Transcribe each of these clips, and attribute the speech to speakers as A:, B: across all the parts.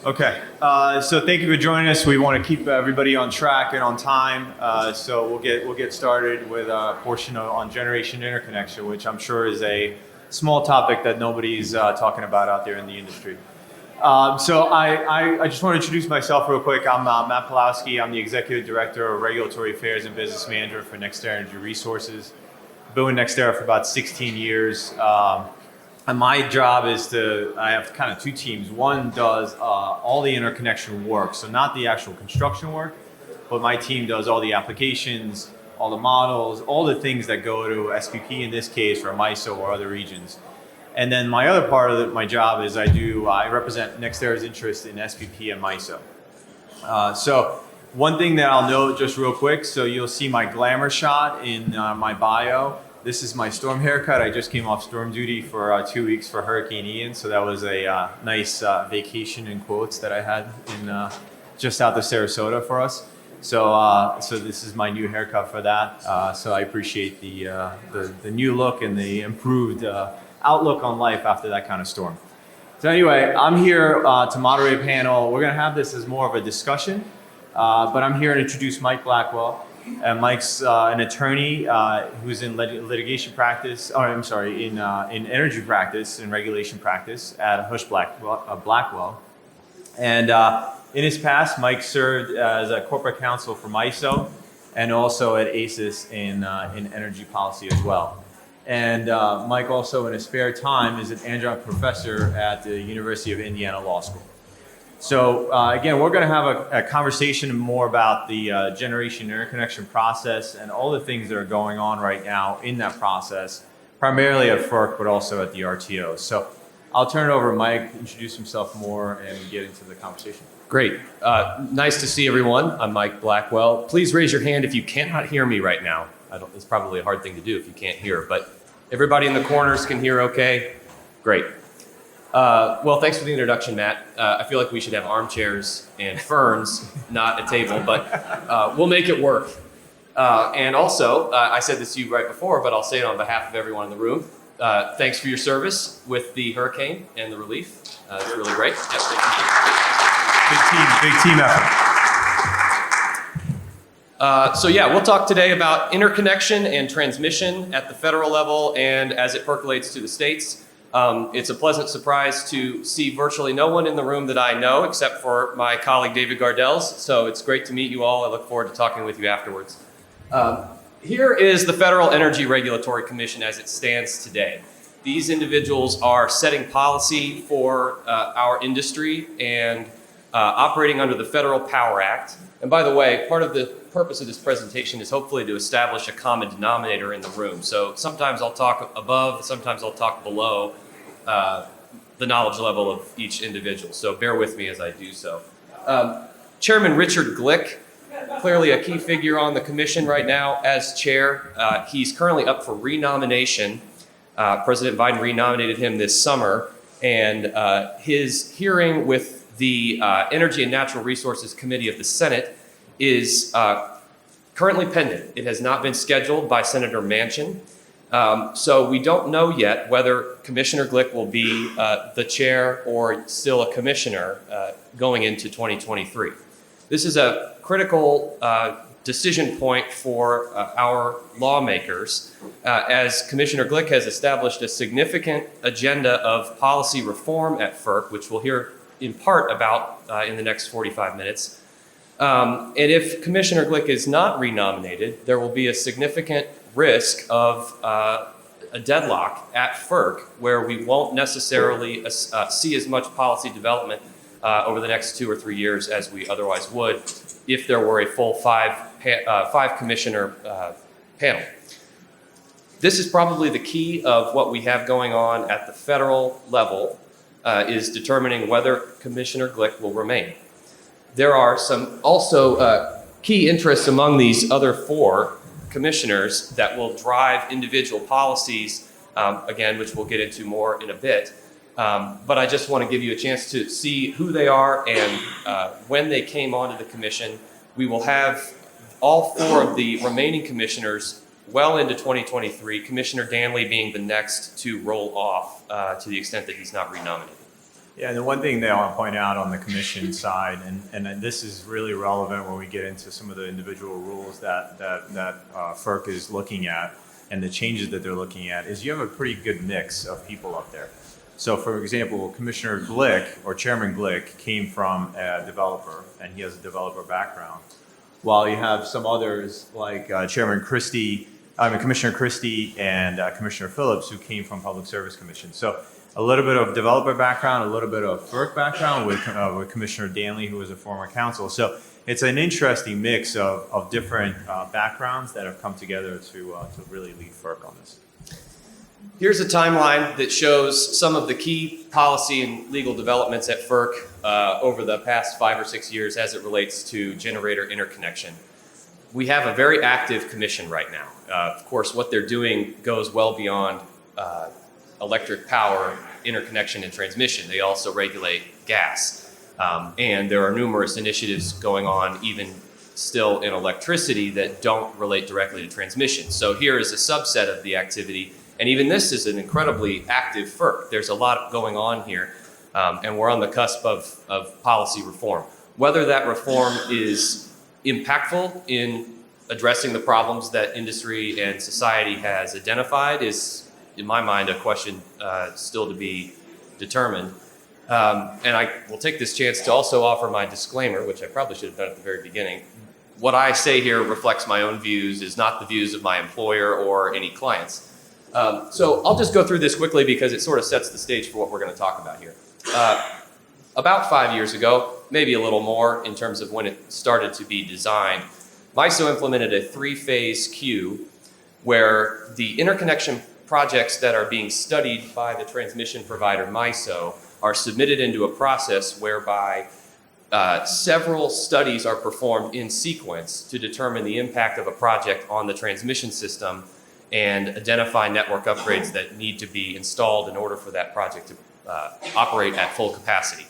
A: Okay, so thank you for joining us. We want to keep everybody on track and on time, so we'll get started with a portion on generation interconnection, which I'm sure is a small topic that nobody's talking about out there in the industry. So I just want to introduce myself real quick. I'm Matt Pawlowski. I'm the Executive Director of Regulatory Affairs and Business Manager for NextEra Energy Resources. Been with NextEra for about 16 years. And my job is I have kind of two teams. One does all the interconnection work, so not the actual construction work, but my team does all the applications, all the models, all the things that go to SPP in this case, or MISO or other regions. And then my other part of my job is I represent NextEra's interest in SPP and MISO. So one thing that I'll note just real quick, so you'll see my glamour shot in my bio. This is my storm haircut. I just came off storm duty for 2 weeks for Hurricane Ian, so that was a nice vacation in quotes that I had in just out of Sarasota for us. So this is my new haircut for that. So I appreciate the new look and the improved outlook on life after that kind of storm. So anyway, I'm here to moderate a panel. We're going to have this as more of a discussion, but I'm here to introduce Mike Blackwell. And Mike's an attorney who's in litigation practice, in energy practice and regulation practice at Husch Blackwell. And in his past, Mike served as a corporate counsel for MISO and also at ACES in energy policy as well. And Mike also in his spare time is an adjunct professor at the University of Indiana Law School. So again, we're going to have a conversation more about the generation interconnection process and all the things that are going on right now in that process, primarily at FERC, but also at the RTO. So I'll turn it over to Mike, introduce himself more, and get into the conversation.
B: Great. Nice to see everyone. I'm Mike Blackwell. Please raise your hand if you cannot hear me right now. It's probably a hard thing to do if you can't hear, but everybody in the corners can hear okay? Great. Well, thanks for the introduction, Matt. I feel like we should have armchairs and ferns, not a table, but we'll make it work. And also, I said this to you right before, but I'll say it on behalf of everyone in the room. Thanks for your service with the hurricane and the relief. It's really great. Yep,
A: Big team effort.
B: So yeah, we'll talk today about interconnection and transmission at the federal level and as it percolates to the states. It's a pleasant surprise to see virtually no one in the room that I know except for my colleague David Gardels. So it's great to meet you all. I look forward to talking with you afterwards. Here is the Federal Energy Regulatory Commission as it stands today. These individuals are setting policy for our industry and operating under the Federal Power Act. And by the way, part of the purpose of this presentation is hopefully to establish a common denominator in the room. So sometimes I'll talk above, sometimes I'll talk below the knowledge level of each individual. So bear with me as I do so. Chairman Richard Glick, clearly a key figure on the commission right now as chair. He's currently up for renomination. President Biden renominated him this summer, and his hearing with the Energy and Natural Resources Committee of the Senate is currently pending. It has not been scheduled by Senator Manchin. So we don't know yet whether Commissioner Glick will be the chair or still a commissioner going into 2023. This is a critical decision point for our lawmakers as Commissioner Glick has established a significant agenda of policy reform at FERC, which we'll hear in part about in the next 45 minutes. And if Commissioner Glick is not renominated, there will be a significant risk of a deadlock at FERC where we won't necessarily see as much policy development over the next 2 or 3 years as we otherwise would if there were a full five commissioner panel. This is probably the key of what we have going on at the federal level is determining whether Commissioner Glick will remain. There are some also key interests among these other 4 commissioners that will drive individual policies, again, which we'll get into more in a bit. But I just want to give you a chance to see who they are and when they came onto the commission. We will have all 4 of the remaining commissioners well into 2023, Commissioner Danley being the next to roll off to the extent that he's not renominated.
A: Yeah, and the one thing that I want to point out on the commission side, and this is really relevant when we get into some of the individual rules that FERC is looking at and the changes that they're looking at, is you have a pretty good mix of people up there. So, for example, Commissioner Glick or Chairman Glick came from a developer, and he has a developer background, while you have some others like Commissioner Christie and Commissioner Phillips, who came from Public Service Commission. So a little bit of developer background, a little bit of FERC background with Commissioner Danley, who was a former counsel. So it's an interesting mix of different backgrounds that have come together to really lead FERC on this.
B: Here's a timeline that shows some of the key policy and legal developments at FERC over the past 5 or 6 years as it relates to generator interconnection. We have a very active commission right now. Of course, what they're doing goes well beyond electric power, interconnection, and transmission. They also regulate gas. And there are numerous initiatives going on even still in electricity that don't relate directly to transmission. So here is a subset of the activity. And even this is an incredibly active FERC. There's a lot going on here. And we're on the cusp of policy reform. Whether that reform is impactful in addressing the problems that industry and society has identified is, in my mind, a question still to be determined. And I will take this chance to also offer my disclaimer, which I probably should have done at the very beginning. What I say here reflects my own views, is not the views of my employer or any clients. So I'll just go through this quickly because it sort of sets the stage for what we're going to talk about here. About 5 years ago, maybe a little more in terms of when it started to be designed, MISO implemented a 3-phase queue where the interconnection projects that are being studied by the transmission provider MISO are submitted into a process whereby several studies are performed in sequence to determine the impact of a project on the transmission system and identify network upgrades that need to be installed in order for that project to operate at full capacity.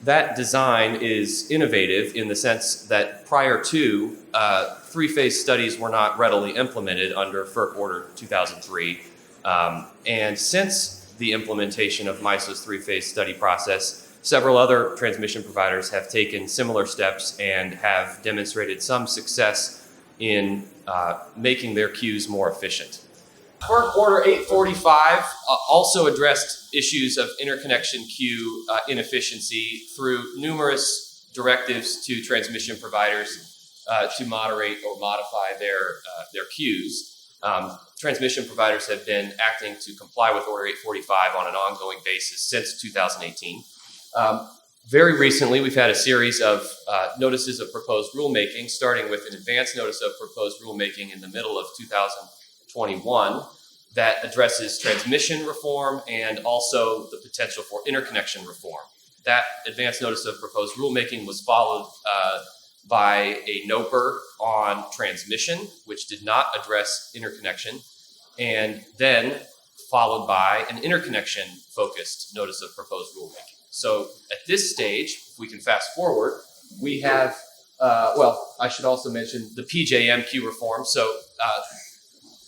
B: That design is innovative in the sense that prior to, 3-phase studies were not readily implemented under FERC Order 2003. And since the implementation of MISO's 3-phase study process, several other transmission providers have taken similar steps and have demonstrated some success in making their queues more efficient. FERC Order 845 also addressed issues of interconnection queue inefficiency through numerous directives to transmission providers to moderate or modify their queues. Transmission providers have been acting to comply with Order 845 on an ongoing basis since 2018. Very recently, we've had a series of notices of proposed rulemaking, starting with an advance notice of proposed rulemaking in the middle of 2021 that addresses transmission reform and also the potential for interconnection reform. That advance notice of proposed rulemaking was followed by a NOPR on transmission, which did not address interconnection, and then followed by an interconnection-focused notice of proposed rulemaking. So at this stage, if we can fast forward, we have, I should also mention the PJM queue reform. So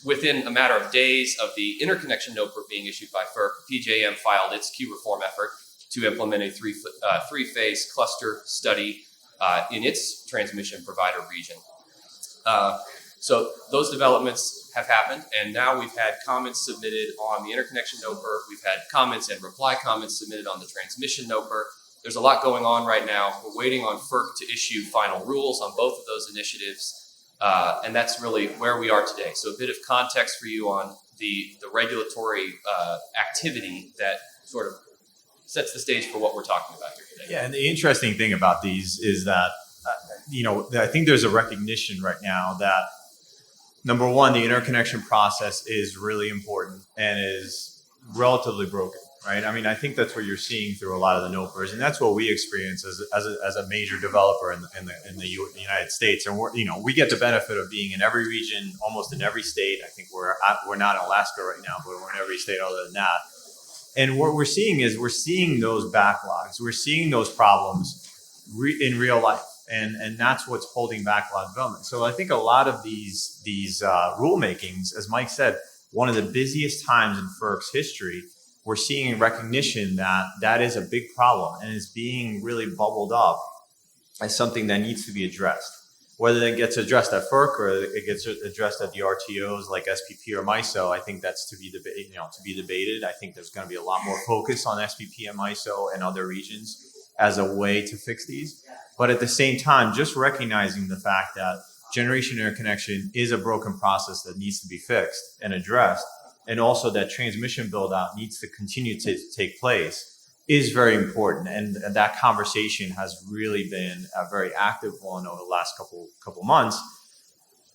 B: within a matter of days of the interconnection NOPR being issued by FERC, PJM filed its queue reform effort to implement a three-phase cluster study in its transmission provider region. So those developments have happened, and now we've had comments submitted on the interconnection NOPR. We've had comments and reply comments submitted on the transmission NOPR. There's a lot going on right now. We're waiting on FERC to issue final rules on both of those initiatives. And that's really where we are today. So a bit of context for you on the regulatory activity that sort of sets the stage for what we're talking about here today.
A: Yeah, and the interesting thing about these is that, I think there's a recognition right now that, number one, the interconnection process is really important and is relatively broken, right? I mean, I think that's what you're seeing through a lot of the NOPRs, and that's what we experience as a major developer in the United States. And we get the benefit of being in every region, almost in every state. I think we're not in Alaska right now, but we're in every state other than that. And what we're seeing is those backlogs, we're seeing those problems in real life. And that's what's holding back a lot of development. So I think a lot of these rulemakings, as Mike said, one of the busiest times in FERC's history, we're seeing recognition that that is a big problem and is being really bubbled up as something that needs to be addressed. Whether it gets addressed at FERC or it gets addressed at the RTOs like SPP or MISO, I think that's to be debated. I think there's going to be a lot more focus on SPP and MISO and other regions as a way to fix these. But at the same time, just recognizing the fact that generation interconnection is a broken process that needs to be fixed and addressed, and also that transmission build out needs to continue to take place, is very important. And that conversation has really been a very active one over the last couple months,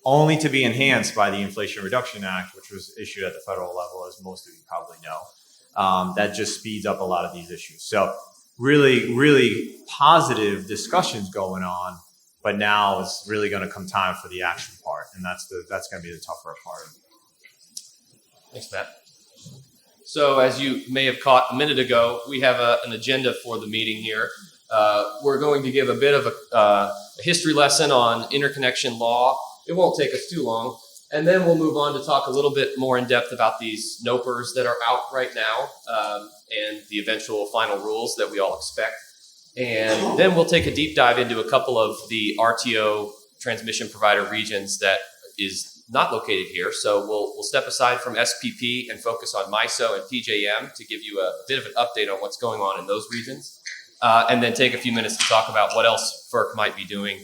A: only to be enhanced by the Inflation Reduction Act, which was issued at the federal level, as most of you probably know. That just speeds up a lot of these issues. So really, really positive discussions going on, but now it's really going to come time for the action part, and that's going to be the tougher part.
B: Thanks, Matt. So as you may have caught a minute ago, we have an agenda for the meeting here. We're going to give a bit of a history lesson on interconnection law. It won't take us too long. And then we'll move on to talk a little bit more in depth about these NOPRs that are out right now and the eventual final rules that we all expect. And then we'll take a deep dive into a couple of the RTO transmission provider regions that is not located here. So we'll step aside from SPP and focus on MISO and PJM to give you a bit of an update on what's going on in those regions. And then take a few minutes to talk about what else FERC might be doing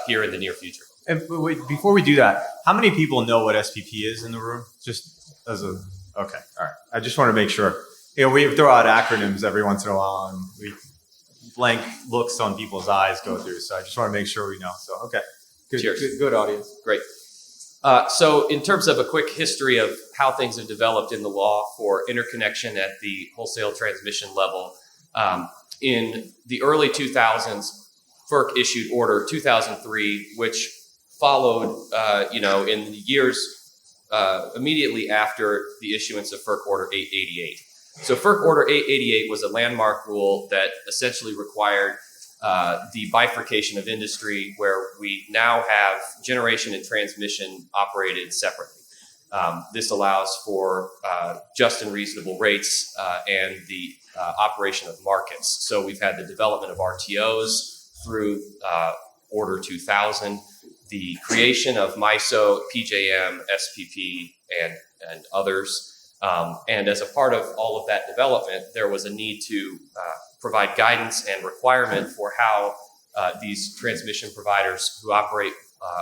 B: here in the near future.
A: And wait, before we do that, how many people know what SPP is in the room? Just as a, okay, all right. I just want to make sure. We throw out acronyms every once in a while, and we blank looks on people's eyes go through. So I just want to make sure we know. So, okay. Good,
B: cheers.
A: Good audience.
B: Great. So in terms of a quick history of how things have developed in the law for interconnection at the wholesale transmission level, in the early 2000s, FERC issued Order 2003, which followed, in the years immediately after the issuance of FERC Order 888. So FERC Order 888 was a landmark rule that essentially required the bifurcation of industry, where we now have generation and transmission operated separately. This allows for just and reasonable rates and the operation of markets. So we've had the development of RTOs through Order 2000, the creation of MISO, PJM, SPP, and others. And as a part of all of that development, there was a need to provide guidance and requirement for how these transmission providers who operate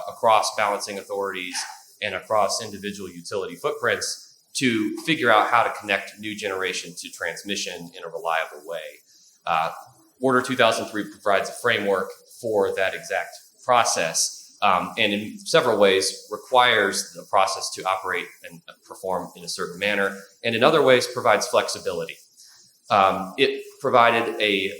B: across balancing authorities and across individual utility footprints to figure out how to connect new generation to transmission in a reliable way. Order 2003 provides a framework for that exact process. And in several ways requires the process to operate and perform in a certain manner, and in other ways provides flexibility. It provided a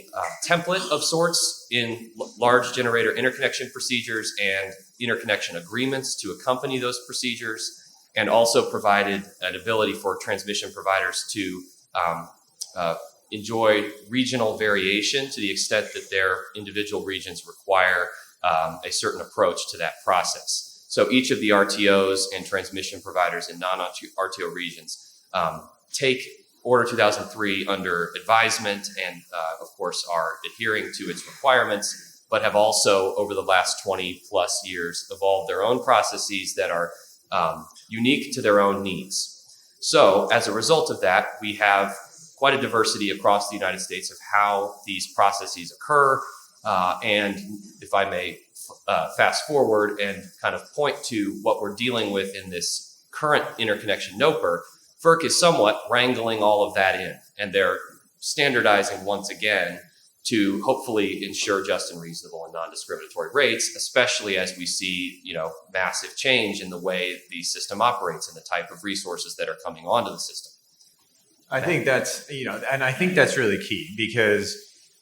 B: template of sorts in large generator interconnection procedures and interconnection agreements to accompany those procedures, and also provided an ability for transmission providers to enjoy regional variation to the extent that their individual regions require a certain approach to that process. So each of the RTOs and transmission providers in non-RTO regions take Order 2003 under advisement and, of course, are adhering to its requirements, but have also, over the last 20 plus years, evolved their own processes that are unique to their own needs. So as a result of that, we have quite a diversity across the United States of how these processes occur. And if I may fast forward and kind of point to what we're dealing with in this current interconnection NOPR, FERC is somewhat wrangling all of that in, and they're standardizing once again to hopefully ensure just and reasonable and non-discriminatory rates, especially as we see, massive change in the way the system operates and the type of resources that are coming onto the system.
A: I think that's, and I think that's really key because,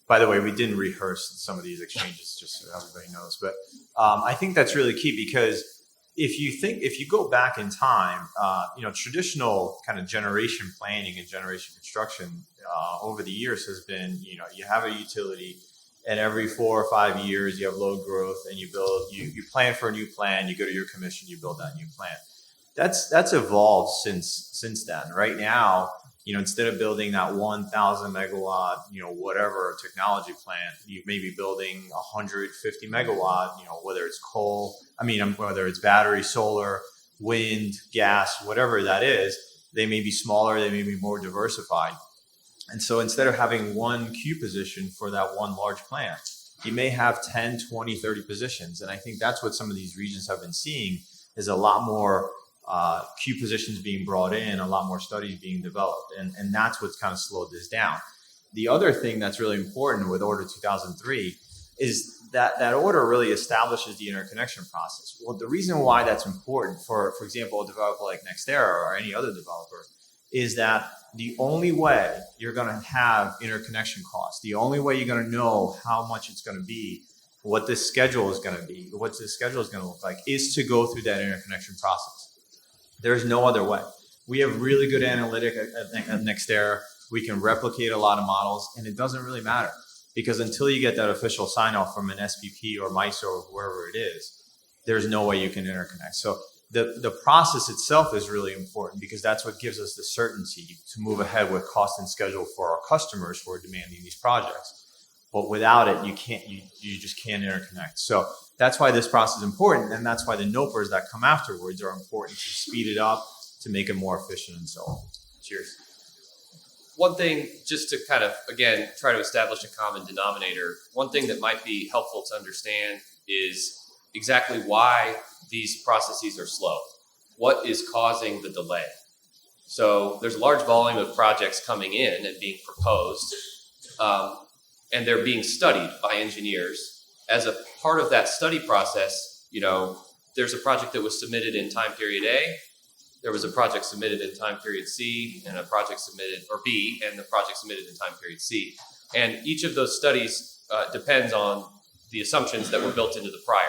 A: by the way, we didn't rehearse some of these exchanges, just so everybody knows. But I think that's really key because if you go back in time, traditional kind of generation planning and generation construction over the years has been, you have a utility, and every 4 or 5 years you have load growth, and you plan for a new plan, you go to your commission, you build that new plan. That's evolved since then. Right now, instead of building that 1,000 megawatt, whatever technology plant, you may be building 150 megawatt, whether it's whether it's battery, solar, wind, gas, whatever that is. They may be smaller, they may be more diversified. And so instead of having one queue position for that one large plant, you may have 10, 20, 30 positions. And I think that's what some of these regions have been seeing, is a lot more queue positions being brought in, a lot more studies being developed. And that's what's kind of slowed this down. The other thing that's really important with Order 2003 is that order really establishes the interconnection process. Well, the reason why that's important for example, a developer like NextEra or any other developer, is that the only way you're going to have interconnection costs, the only way you're going to know how much it's going to be, what the schedule is going to be, what the schedule is going to look like, is to go through that interconnection process. There's no other way. We have really good analytic at NextEra. We can replicate a lot of models, and it doesn't really matter, because until you get that official sign off from an SPP or MISO or whoever it is, there's no way you can interconnect. So the process itself is really important, because that's what gives us the certainty to move ahead with cost and schedule for our customers who are demanding these projects. But without it, you just can't interconnect. So that's why this process is important, and that's why the NOPRs that come afterwards are important to speed it up, to make it more efficient, and so on. Cheers.
B: One thing, just to kind of, again, try to establish a common denominator, one thing that might be helpful to understand is exactly why these processes are slow. What is causing the delay? So there's a large volume of projects coming in and being proposed, and they're being studied by engineers. As a part of that study process, there's a project that was submitted in time period A, there was a project submitted in time period C, and a project submitted, or B, and the project submitted in time period C. And each of those studies depends on the assumptions that were built into the prior.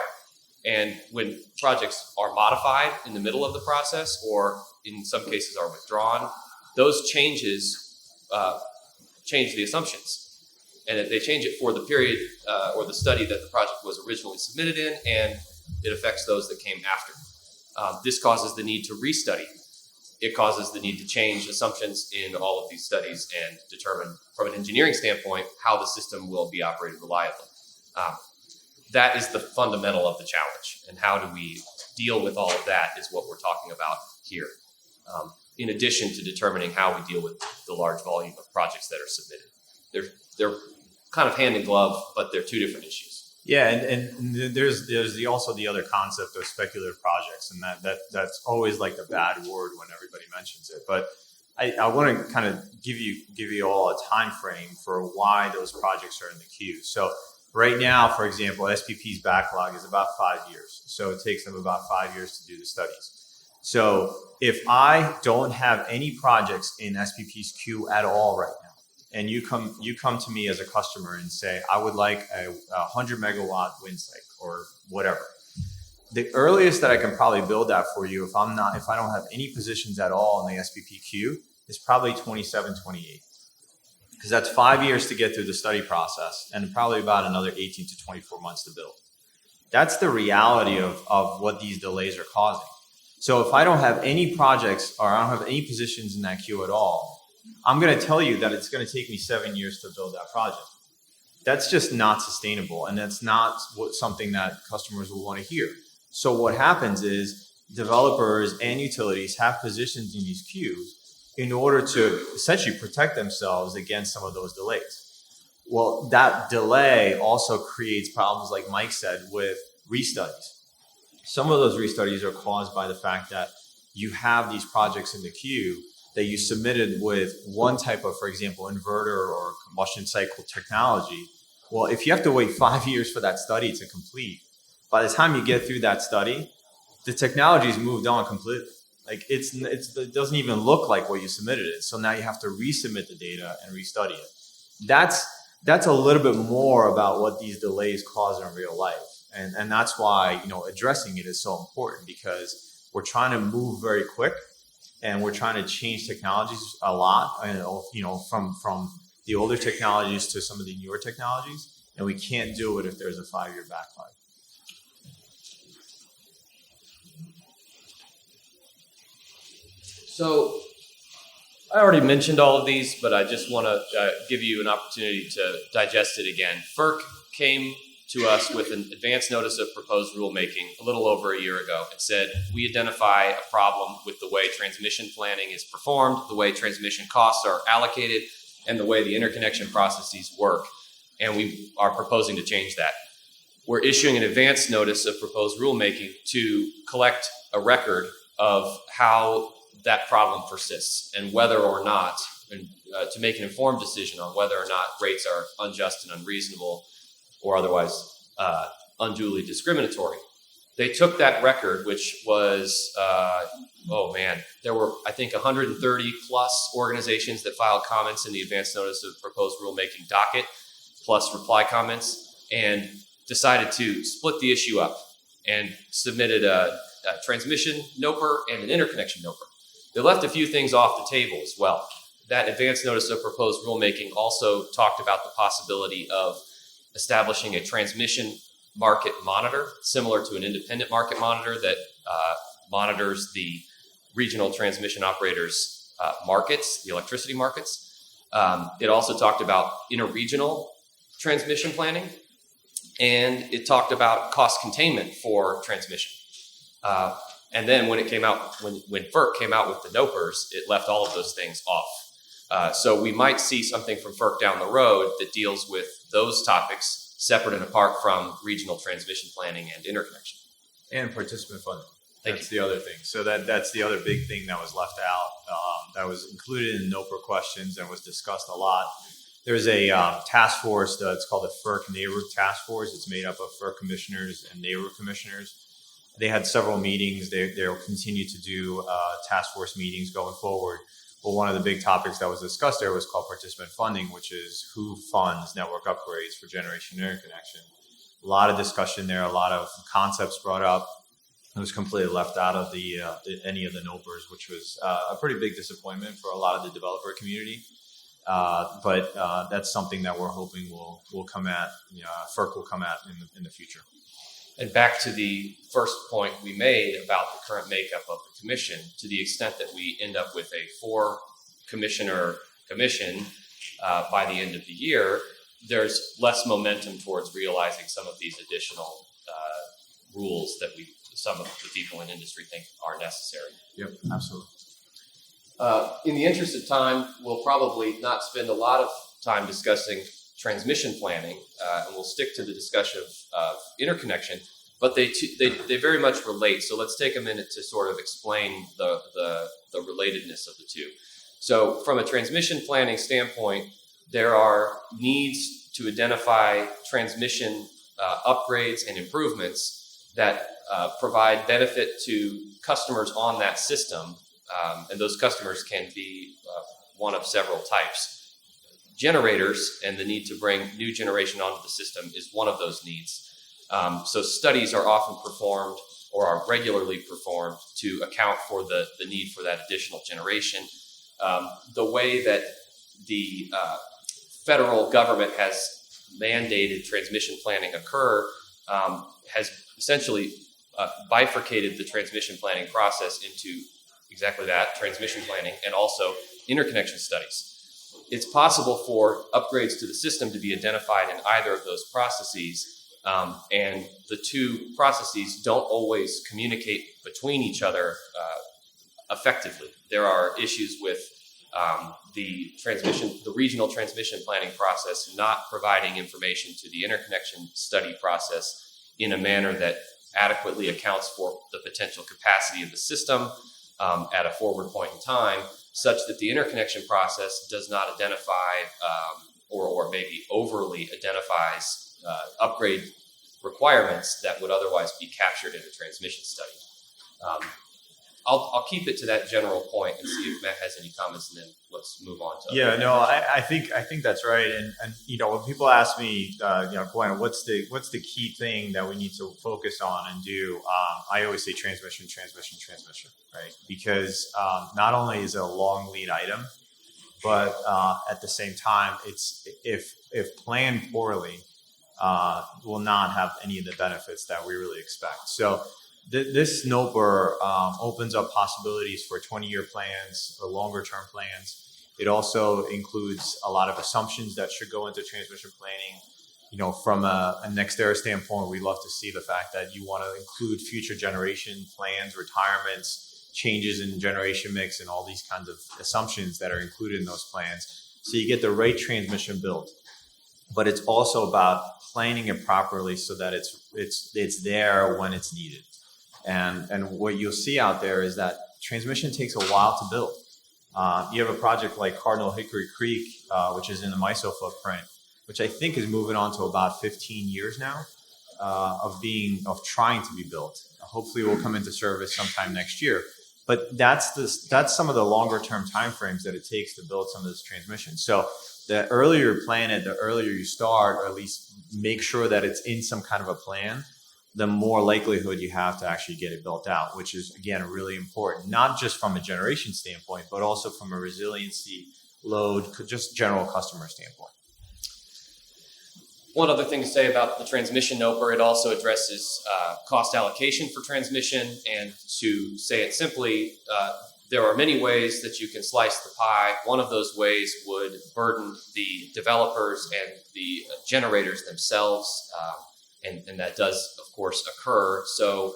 B: And when projects are modified in the middle of the process, or in some cases are withdrawn, those changes change the assumptions. And they change it for the period or the study that the project was originally submitted in, and it affects those that came after. This causes the need to restudy. It causes the need to change assumptions in all of these studies and determine, from an engineering standpoint, how the system will be operated reliably. That is the fundamental of the challenge. And how do we deal with all of that is what we're talking about here. In addition to determining how we deal with the large volume of projects that are submitted. They're kind of hand in glove, but they're two different issues.
A: Yeah, and there's also the other concept of speculative projects, and that's always like the bad word when everybody mentions it. But I want to kind of give you all a time frame for why those projects are in the queue. So right now, for example, SPP's backlog is about 5 years. So it takes them about 5 years to do the studies. So if I don't have any projects in SPP's queue at all right now, and you come to me as a customer and say, I would like a 100 megawatt wind site or whatever. The earliest that I can probably build that for you, if I don't have any positions at all in the SPP queue, is probably 27, 28. Because that's 5 years to get through the study process, and probably about another 18 to 24 months to build. That's the reality of what these delays are causing. So if I don't have any projects, or I don't have any positions in that queue at all, I'm going to tell you that it's going to take me 7 years to build that project. That's just not sustainable, and that's not something that customers will want to hear. So what happens is developers and utilities have positions in these queues in order to essentially protect themselves against some of those delays. Well, that delay also creates problems, like Mike said, with restudies. Some of those restudies are caused by the fact that you have these projects in the queue that you submitted with one type of, for example, inverter or combustion cycle technology. Well, if you have to wait 5 years for that study to complete, by the time you get through that study, the technology's moved on completely. Like it doesn't even look like what you submitted it. So now you have to resubmit the data and restudy it. That's a little bit more about what these delays cause in real life. And that's why, addressing it is so important, because we're trying to move very quick. And we're trying to change technologies a lot, from the older technologies to some of the newer technologies. And we can't do it if there's a 5-year backlog.
B: So I already mentioned all of these, but I just want to give you an opportunity to digest it again. FERC came to us with an advance notice of proposed rulemaking a little over a year ago and said, we identify a problem with the way transmission planning is performed, the way transmission costs are allocated, and the way the interconnection processes work. And we are proposing to change that. We're issuing an advance notice of proposed rulemaking to collect a record of how that problem persists and whether or not, and to make an informed decision on whether or not rates are unjust and unreasonable or otherwise unduly discriminatory. They took that record, which was, there were, I think, 130 plus organizations that filed comments in the advance notice of proposed rulemaking docket, plus reply comments, and decided to split the issue up and submitted a transmission NOPR and an interconnection NOPR. They left a few things off the table as well. That advance notice of proposed rulemaking also talked about the possibility of establishing a transmission market monitor, similar to an independent market monitor that monitors the regional transmission operators' markets, the electricity markets. It also talked about interregional transmission planning, and it talked about cost containment for transmission. And then when it came out, when FERC came out with the NOPRs, it left all of those things off. So we might see something from FERC down the road that deals with those topics separate and apart from regional transmission planning and interconnection.
A: And participant funding.
B: Thank
A: That's the other thing. So that's the other big thing that was left out. That was included in NOPR questions and was discussed a lot. There's a task force that's called the FERC Neighborhood Task Force. It's made up of FERC commissioners and neighborhood commissioners. They had several meetings. They'll continue to do task force meetings going forward. But one of the big topics that was discussed there was called participant funding, which is who funds network upgrades for generation interconnection. A lot of discussion there, a lot of concepts brought up. It was completely left out of any of the NOPRs, which was a pretty big disappointment for a lot of the developer community. But that's something that we're hoping will come at, FERC will come at in the future.
B: And back to the first point we made about the current makeup of the commission, to the extent that we end up with a 4-commissioner commission by the end of the year, there's less momentum towards realizing some of these additional rules that some of the people in industry think are necessary.
A: Yep, absolutely.
B: In the interest of time, we'll probably not spend a lot of time discussing transmission planning, and we'll stick to the discussion of interconnection, but they very much relate. So let's take a minute to sort of explain the relatedness of the two. So from a transmission planning standpoint, there are needs to identify transmission upgrades and improvements that provide benefit to customers on that system, and those customers can be one of several types. Generators and the need to bring new generation onto the system is one of those needs. So studies are often performed or are regularly performed to account for the need for that additional generation. The way that the federal government has mandated transmission planning occur has essentially bifurcated the transmission planning process into exactly that, transmission planning, and also interconnection studies. It's possible for upgrades to the system to be identified in either of those processes, and the two processes don't always communicate between each other effectively. There are issues with the regional transmission planning process not providing information to the interconnection study process in a manner that adequately accounts for the potential capacity of the system at a forward point in time, such that the interconnection process does not identify or maybe overly identifies upgrade requirements that would otherwise be captured in a transmission study. I'll keep it to that general point and see if Matt has any comments, and then let's move on to.
A: Yeah, no, I think that's right. And when people ask me, Glenn, what's the key thing that we need to focus on and do? I always say transmission, right? Because not only is it a long lead item, but at the same time, it's if planned poorly, will not have any of the benefits that we really expect. So This NOPR opens up possibilities for 20-year plans or longer-term plans. It also includes a lot of assumptions that should go into transmission planning. From a NextEra standpoint, we love to see the fact that you want to include future generation plans, retirements, changes in generation mix, and all these kinds of assumptions that are included in those plans. So you get the right transmission built. But it's also about planning it properly so that it's there when it's needed. And what you'll see out there is that transmission takes a while to build. You have a project like Cardinal Hickory Creek, which is in the MISO footprint, which I think is moving on to about 15 years now of trying to be built. Hopefully, it will come into service sometime next year. But that's some of the longer term timeframes that it takes to build some of this transmission. So the earlier you plan it, the earlier you start, or at least make sure that it's in some kind of a plan, the more likelihood you have to actually get it built out, which is, again, really important, not just from a generation standpoint, but also from a resiliency, load, just general customer standpoint.
B: One other thing to say about the transmission NOPR, it also addresses cost allocation for transmission. And to say it simply, there are many ways that you can slice the pie. One of those ways would burden the developers and the generators themselves. And that does, of course, occur. So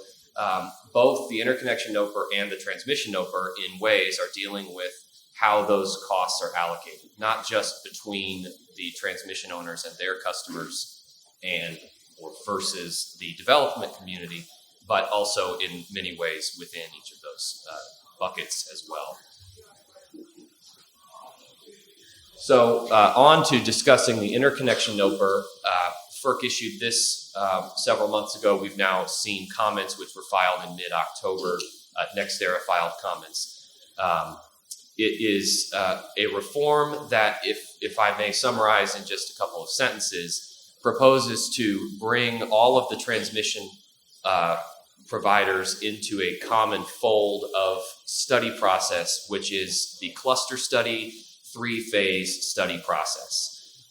B: both the interconnection NOPR and the transmission NOPR in ways are dealing with how those costs are allocated, not just between the transmission owners and their customers or versus the development community, but also in many ways within each of those buckets as well. So on to discussing the interconnection NOPR. FERC issued this several months ago. We've now seen comments which were filed in mid-October. NextEra filed comments. It is a reform that, if I may summarize in just a couple of sentences, proposes to bring all of the transmission providers into a common fold of study process, which is the cluster study, 3-phase study process.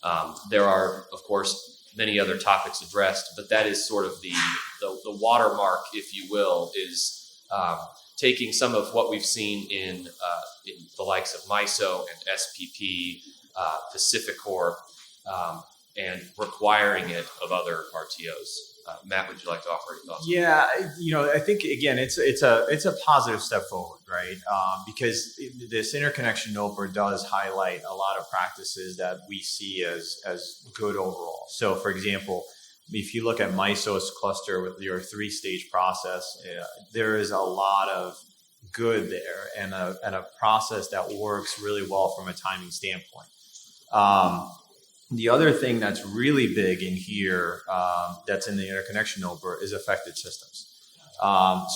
B: There are, of course, many other topics addressed, but that is sort of the watermark, if you will, is taking some of what we've seen in the likes of MISO and SPP, Pacificor, and requiring it of other RTOs. Matt, would you like to offer your thoughts?
A: Yeah, I think again, it's a positive step forward, right? Because this interconnection NOPR does highlight a lot of practices that we see as good overall. So, for example, if you look at MISO's cluster with your 3-stage process, there is a lot of good there and a process that works really well from a timing standpoint. The other thing that's really big in here that's in the interconnection NOPR is affected systems.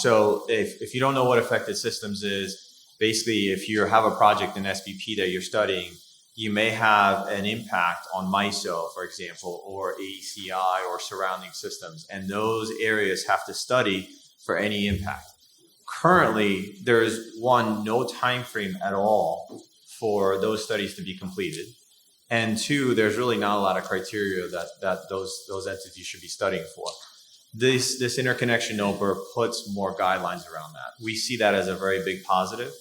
A: So if you don't know what affected systems is, basically if you have a project in SPP that you're studying, you may have an impact on MISO, for example, or AECI or surrounding systems, and those areas have to study for any impact. Currently, there is no time frame at all for those studies to be completed. And 2, there's really not a lot of criteria that those entities should be studying for. This interconnection NOPR puts more guidelines around that. We see that as a very big positive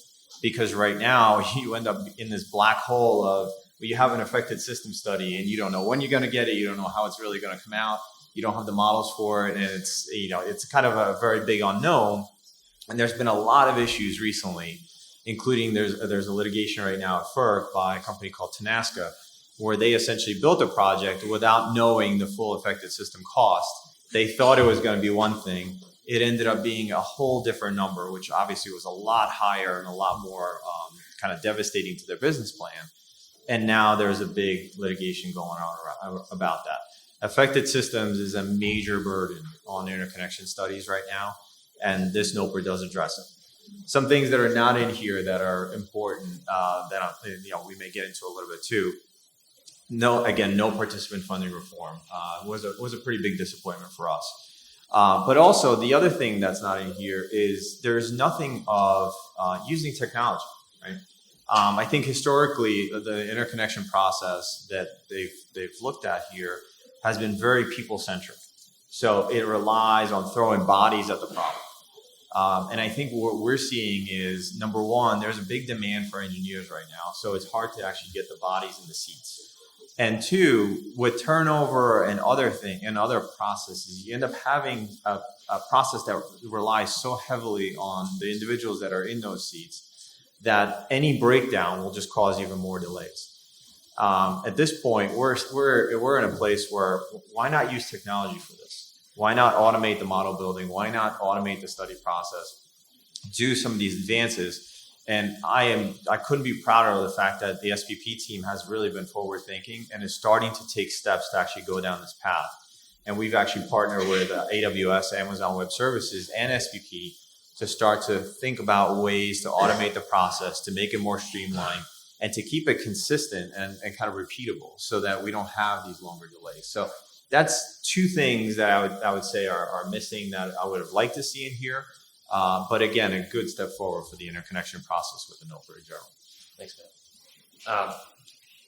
A: because right now you end up in this black hole of you have an affected system study and you don't know when you're going to get it, you don't know how it's really going to come out, you don't have the models for it, and it's kind of a very big unknown. And there's been a lot of issues recently, including there's a litigation right now at FERC by a company called Tenasca, where they essentially built a project without knowing the full affected system cost. They thought it was going to be one thing. It ended up being a whole different number, which obviously was a lot higher and a lot more kind of devastating to their business plan. And now there's a big litigation going on about that. Affected systems is a major burden on interconnection studies right now, and this NOPR does address it. Some things that are not in here that are important that we may get into a little bit too. No participant funding reform was a pretty big disappointment for us. But also the other thing that's not in here is there's nothing of using technology, right? I think historically the interconnection process that they've looked at here has been very people-centric. So it relies on throwing bodies at the problem. And I think what we're seeing is, number one, there's a big demand for engineers right now. So it's hard to actually get the bodies in the seats. And two, with turnover and other processes, you end up having a process that relies so heavily on the individuals that are in those seats that any breakdown will just cause even more delays. At this point, we're in a place where why not use technology for this? Why not automate the model building? Why not automate the study process? Do some of these advances. And I couldn't be prouder of the fact that the SPP team has really been forward thinking and is starting to take steps to actually go down this path. And we've actually partnered with AWS, Amazon Web Services, and SPP to start to think about ways to automate the process, to make it more streamlined, and to keep it consistent and kind of repeatable so that we don't have these longer delays. So that's two things that I would say are missing that I would have liked to see in here. But again, a good step forward for the interconnection process with the NOPR in general.
B: Thanks, man.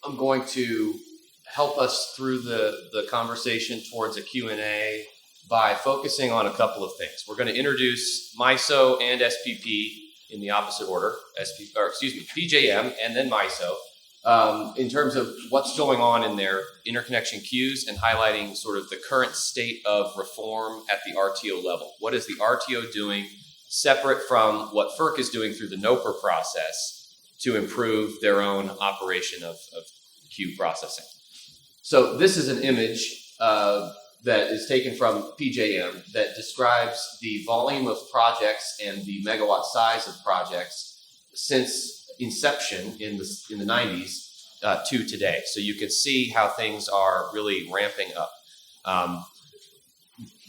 B: I'm going to help us through the conversation towards a Q&A by focusing on a couple of things. We're going to introduce MISO and SPP in the opposite order, PJM and then MISO, in terms of what's going on in their interconnection queues and highlighting sort of the current state of reform at the RTO level. What is the RTO doing separate from what FERC is doing through the NOPR process to improve their own operation of queue processing? So this is an image that is taken from PJM that describes the volume of projects and the megawatt size of projects since inception in the 90s to today. So you can see how things are really ramping up.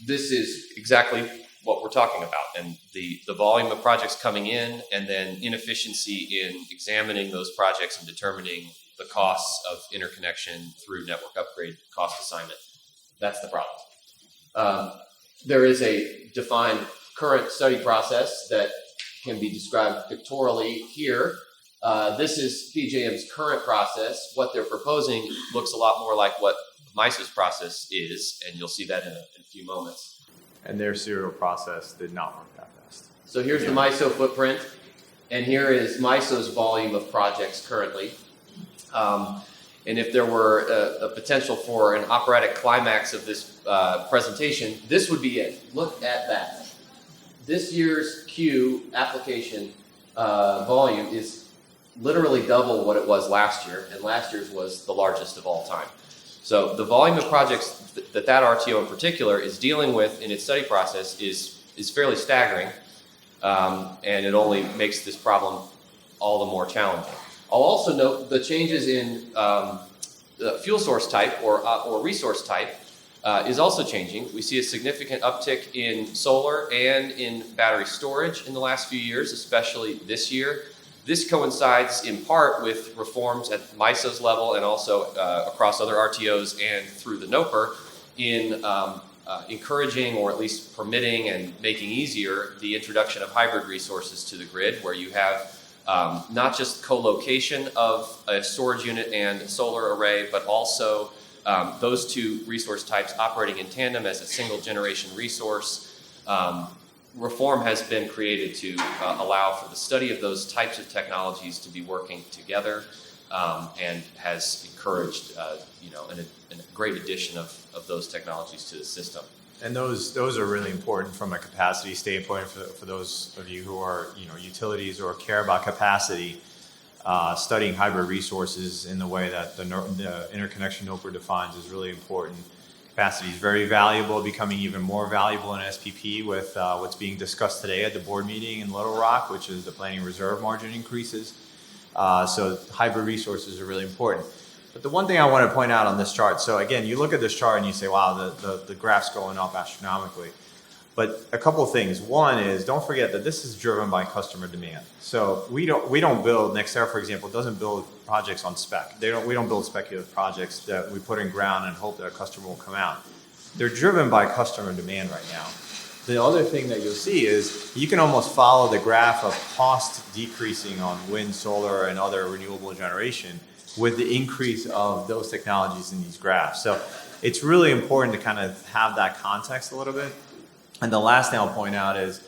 B: This is exactly what we're talking about, and the volume of projects coming in, and then inefficiency in examining those projects and determining the costs of interconnection through network upgrade cost assignment. That's the problem. There is a defined current study process that can be described pictorially here. This is PJM's current process. What they're proposing looks a lot more like what MISO's process is, and you'll see that in a few moments.
A: And their serial process did not work that fast.
B: So here's the MISO footprint, and here is MISO's volume of projects currently. And if there were a potential for an operatic climax of this presentation, this would be it. Look at that. This year's queue application volume is literally double what it was last year, and last year's was the largest of all time. So the volume of projects that RTO in particular is dealing with in its study process is fairly staggering, and it only makes this problem all the more challenging. I'll also note the changes in the fuel source type or resource type is also changing. We see a significant uptick in solar and in battery storage in the last few years, especially this year. This coincides in part with reforms at MISO's level and also across other RTOs and through the NOPR in encouraging or at least permitting and making easier the introduction of hybrid resources to the grid, where you have not just co-location of a storage unit and solar array, but also those two resource types operating in tandem as a single generation resource. Reform has been created to allow for the study of those types of technologies to be working together, and has encouraged a great addition of those technologies to the system.
A: And those are really important from a capacity standpoint for those of you who are utilities or care about capacity. Studying hybrid resources in the way that the interconnection NOPR defines is really important. Capacity is very valuable, becoming even more valuable in SPP with what's being discussed today at the board meeting in Little Rock, which is the planning reserve margin increases. So hybrid resources are really important. But the one thing I want to point out on this chart, so again, you look at this chart and you say, wow, the graph's going up astronomically. But a couple of things. One is, don't forget that this is driven by customer demand. So we don't build, NextEra, for example, doesn't build projects on spec. We don't build speculative projects that we put in ground and hope that a customer will come out. They're driven by customer demand right now. The other thing that you'll see is you can almost follow the graph of cost decreasing on wind, solar, and other renewable generation with the increase of those technologies in these graphs. So it's really important to kind of have that context a little bit. And the last thing I'll point out is,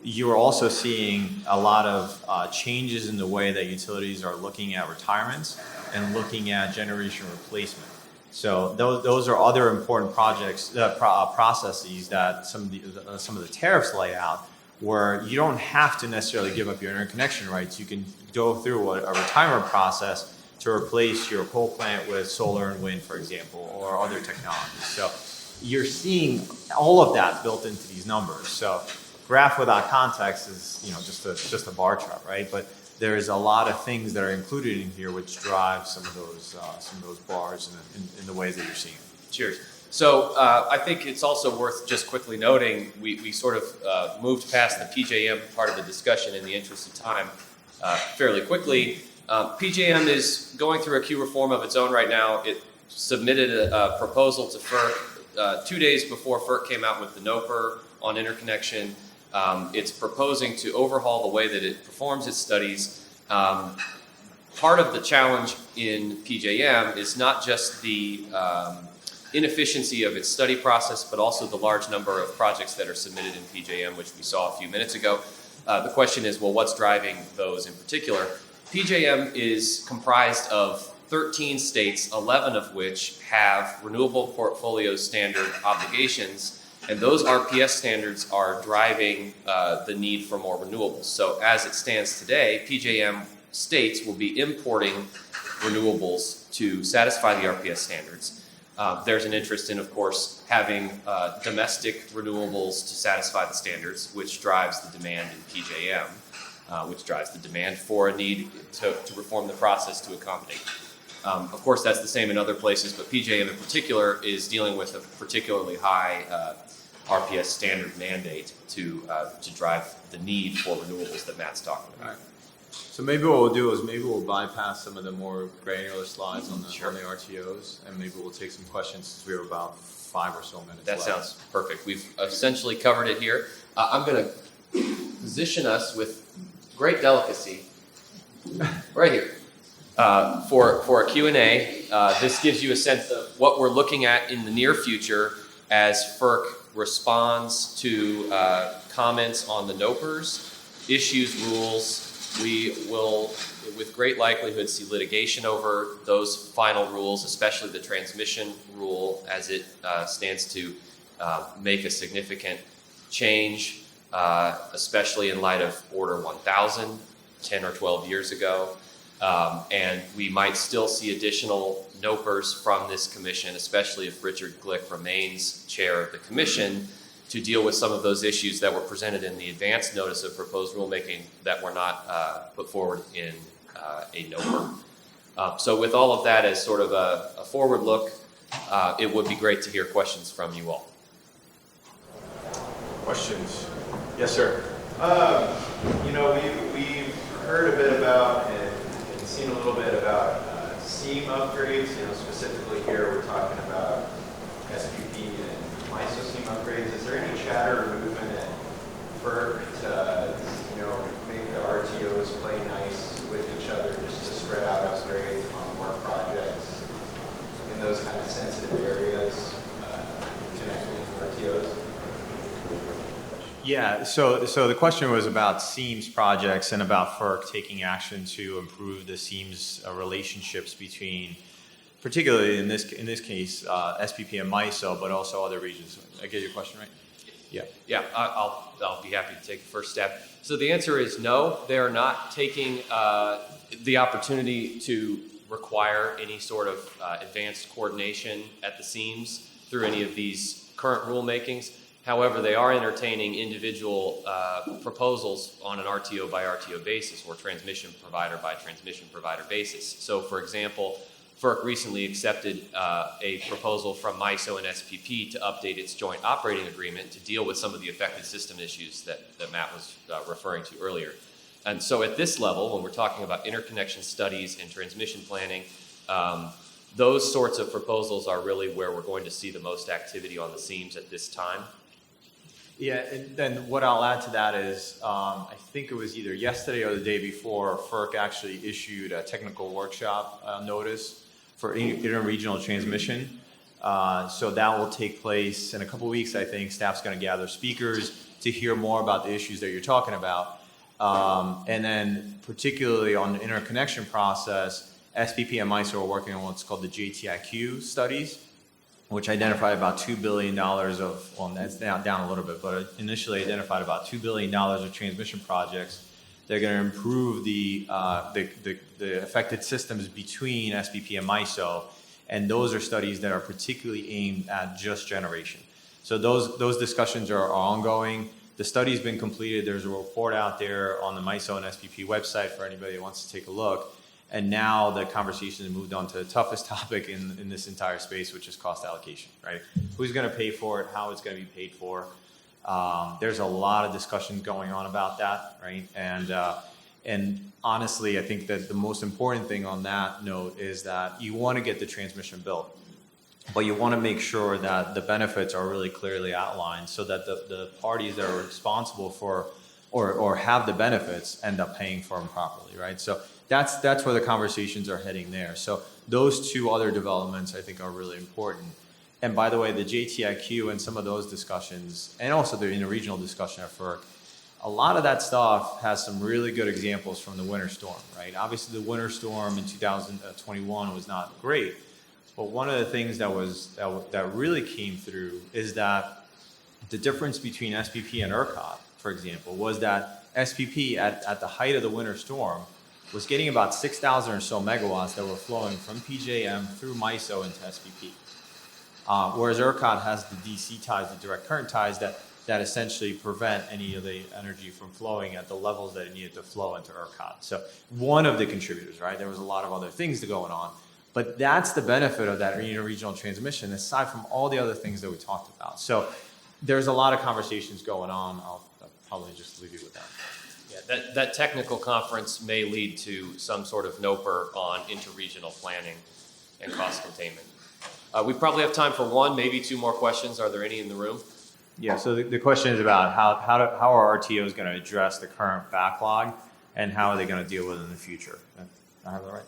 A: you're also seeing a lot of changes in the way that utilities are looking at retirements and looking at generation replacement. So those are other important projects, processes that some of the tariffs lay out, where you don't have to necessarily give up your interconnection rights. You can go through a retirement process to replace your coal plant with solar and wind, for example, or other technologies. So you're seeing all of that built into these numbers. So graph without context is, just a bar chart, right? But there's a lot of things that are included in here which drive some of those bars in the ways that you're seeing.
B: Cheers. So I think it's also worth just quickly noting we sort of moved past the PJM part of the discussion in the interest of time fairly quickly. PJM is going through a queue reform of its own right now. It submitted a proposal to FERC 2 days before FERC came out with the NOPR on interconnection. It's proposing to overhaul the way that it performs its studies. Part of the challenge in PJM is not just the inefficiency of its study process, but also the large number of projects that are submitted in PJM, which we saw a few minutes ago. The question is, well, what's driving those in particular? PJM is comprised of 13 states, 11 of which have renewable portfolio standard obligations, and those RPS standards are driving the need for more renewables. So as it stands today, PJM states will be importing renewables to satisfy the RPS standards. There's an interest in, of course, having domestic renewables to satisfy the standards, which drives the demand in PJM, which drives the demand for a need to reform the process to accommodate. Of course, that's the same in other places, but PJM in particular is dealing with a particularly high RPS standard mandate to drive the need for renewables that Matt's talking about.
A: So maybe what we'll do is we'll bypass some of the more granular slides on the RTOs, and maybe we'll take some questions since we have about 5 or so minutes
B: That
A: left.
B: sounds perfect. We've essentially covered it here. I'm going to position us with great delicacy right here for a Q&A. This gives you a sense of what we're looking at in the near future as FERC responds to comments on the NOPRs, issues rules. We will, with great likelihood, see litigation over those final rules, especially the transmission rule as it stands to make a significant change, especially in light of Order 1000, 10 or 12 years ago. And we might still see additional NOPRs from this commission, especially if Richard Glick remains chair of the commission, to deal with some of those issues that were presented in the advance notice of proposed rulemaking that were not put forward in a NOPR. So with all of that as sort of a forward look, it would be great to hear questions from you all.
A: Questions? Yes, sir.
C: We've heard a bit about and seen a little bit about SEAM upgrades. Specifically here we're talking about SPP and MISO SEAM upgrades. Is there any chatter or movement at FERC to, make the RTOs play nice with each other, just to spread out upgrades on more projects in those kind of sensitive areas, connecting RTOs?
A: Yeah, so the question was about SEAMS projects and about FERC taking action to improve the SEAMS relationships between, particularly in this case, SPP and MISO, but also other regions. I get your question right? Yeah.
B: Yeah, I'll be happy to take the first step. So the answer is no, they are not taking the opportunity to require any sort of advanced coordination at the seams through any of these current rulemakings. However, they are entertaining individual proposals on an RTO by RTO basis or transmission provider by transmission provider basis. So for example, FERC recently accepted a proposal from MISO and SPP to update its joint operating agreement to deal with some of the affected system issues that Matt was referring to earlier. And so at this level, when we're talking about interconnection studies and transmission planning, those sorts of proposals are really where we're going to see the most activity on the seams at this time.
A: Yeah, and then what I'll add to that is, I think it was either yesterday or the day before, FERC actually issued a technical workshop notice for interregional transmission. So that will take place in a couple weeks, I think. Staff's going to gather speakers to hear more about the issues that you're talking about. And then particularly on the interconnection process, SPP and MISO are working on what's called the JTIQ studies, which identified about $2 billion of, well, that's now down a little bit, but initially identified about $2 billion of transmission projects. They're going to improve the affected systems between SPP and MISO, and those are studies that are particularly aimed at just generation. So those discussions are ongoing. The study's been completed. There's a report out there on the MISO and SPP website for anybody that wants to take a look. And now the conversation has moved on to the toughest topic in this entire space, which is cost allocation, right? Who's going to pay for it, how it's going to be paid for. There's a lot of discussions going on about that, right? And honestly, I think that the most important thing on that note is that you want to get the transmission built, but you want to make sure that the benefits are really clearly outlined so that the parties that are responsible for or have the benefits end up paying for them properly, right? So that's where the conversations are heading there. So those two other developments I think are really important. And by the way, the JTIQ and some of those discussions, and also the interregional discussion at FERC, a lot of that stuff has some really good examples from the winter storm, right? Obviously, the winter storm in 2021 was not great, but one of the things that really came through is that the difference between SPP and ERCOT, for example, was that SPP at the height of the winter storm was getting about 6,000 or so megawatts that were flowing from PJM through MISO into SPP. Whereas ERCOT has the DC ties, the direct current ties that essentially prevent any of the energy from flowing at the levels that it needed to flow into ERCOT. So one of the contributors, right? There was a lot of other things going on, but that's the benefit of that regional transmission, aside from all the other things that we talked about. So there's a lot of conversations going on. I'll probably just leave you with that.
B: Yeah, that technical conference may lead to some sort of NOPR on interregional planning and cost containment. We probably have time for one, maybe two more questions. Are there any in the room?
A: Yeah, so the question is about how are RTOs going to address the current backlog and how are they going to deal with it in the future? I have that right?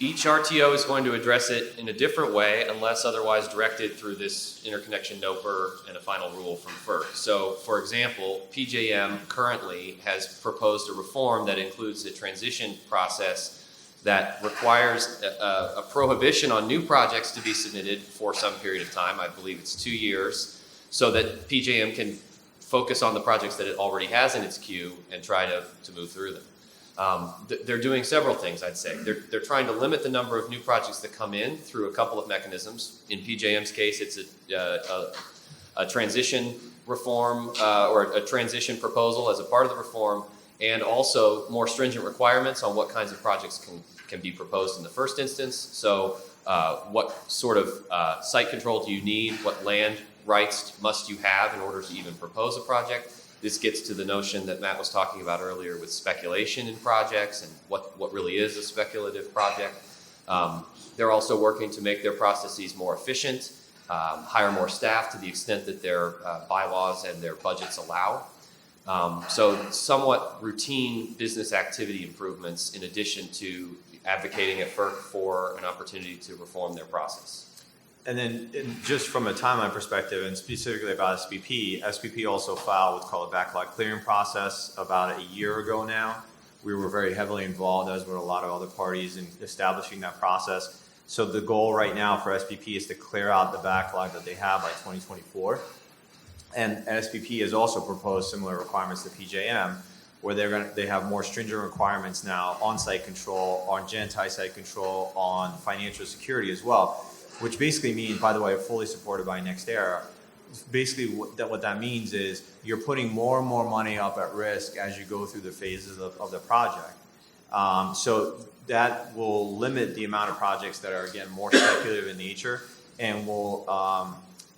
B: Each RTO is going to address it in a different way unless otherwise directed through this interconnection NOPR and a final rule from FERC. So, for example, PJM currently has proposed a reform that includes a transition process that requires a prohibition on new projects to be submitted for some period of time. I believe it's 2 years, so that PJM can focus on the projects that it already has in its queue and try to move through them. They're doing several things, I'd say. They're trying to limit the number of new projects that come in through a couple of mechanisms. In PJM's case, it's a transition reform or a transition proposal as a part of the reform, and also more stringent requirements on what kinds of projects can be proposed in the first instance. So what sort of site control do you need? What land rights must you have in order to even propose a project? This gets to the notion that Matt was talking about earlier with speculation in projects and what really is a speculative project. They're also working to make their processes more efficient, hire more staff to the extent that their bylaws and their budgets allow. So somewhat routine business activity improvements in addition to advocating at FERC for an opportunity to reform their process.
A: And then just from a timeline perspective, and specifically about SPP also filed what's called a backlog clearing process about a year ago now. We were very heavily involved, as were a lot of other parties, in establishing that process. So the goal right now for SPP is to clear out the backlog that they have by 2024. And SPP has also proposed similar requirements to PJM, where they have more stringent requirements now on site control, on anti-site control, on financial security as well. Which basically means, by the way, fully supported by NextEra. Basically, what that means is you're putting more and more money up at risk as you go through the phases of the project. So that will limit the amount of projects that are, again, more speculative in nature and will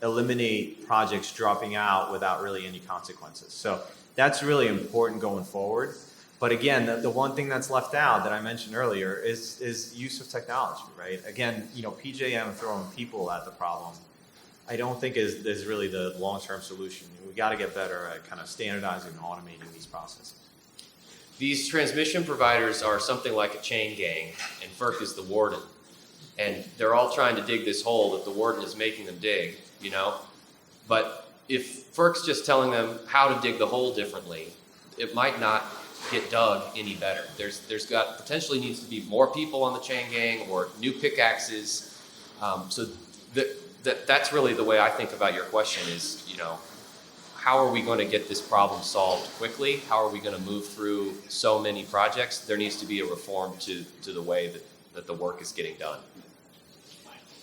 A: eliminate projects dropping out without really any consequences. So that's really important going forward. But again, the one thing that's left out that I mentioned earlier is use of technology, right? Again, PJM throwing people at the problem, I don't think is really the long-term solution. We got to get better at kind of standardizing and automating these processes.
B: These transmission providers are something like a chain gang, and FERC is the warden. and they're all trying to dig this hole that the warden is making them dig, you know? But if FERC's just telling them how to dig the hole differently, it might not get dug any better. There's got potentially needs to be more people on the chain gang or new pickaxes. So that's really the way I think about your question is, you know, how are we going to get this problem solved quickly? How are we going to move through so many projects? There needs to be a reform to the way that the work is getting done.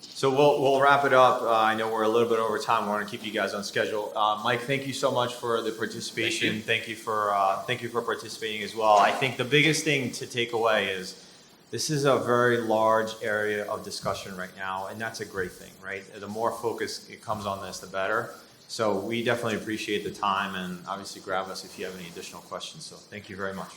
A: So we'll wrap it up. I know we're a little bit over time. We want to keep you guys on schedule. Mike, thank you so much for the participation. Thank you for participating as well. I think the biggest thing to take away is this is a very large area of discussion right now, and that's a great thing, right? The more focus it comes on this, the better. So we definitely appreciate the time, and obviously grab us if you have any additional questions. So thank you very much.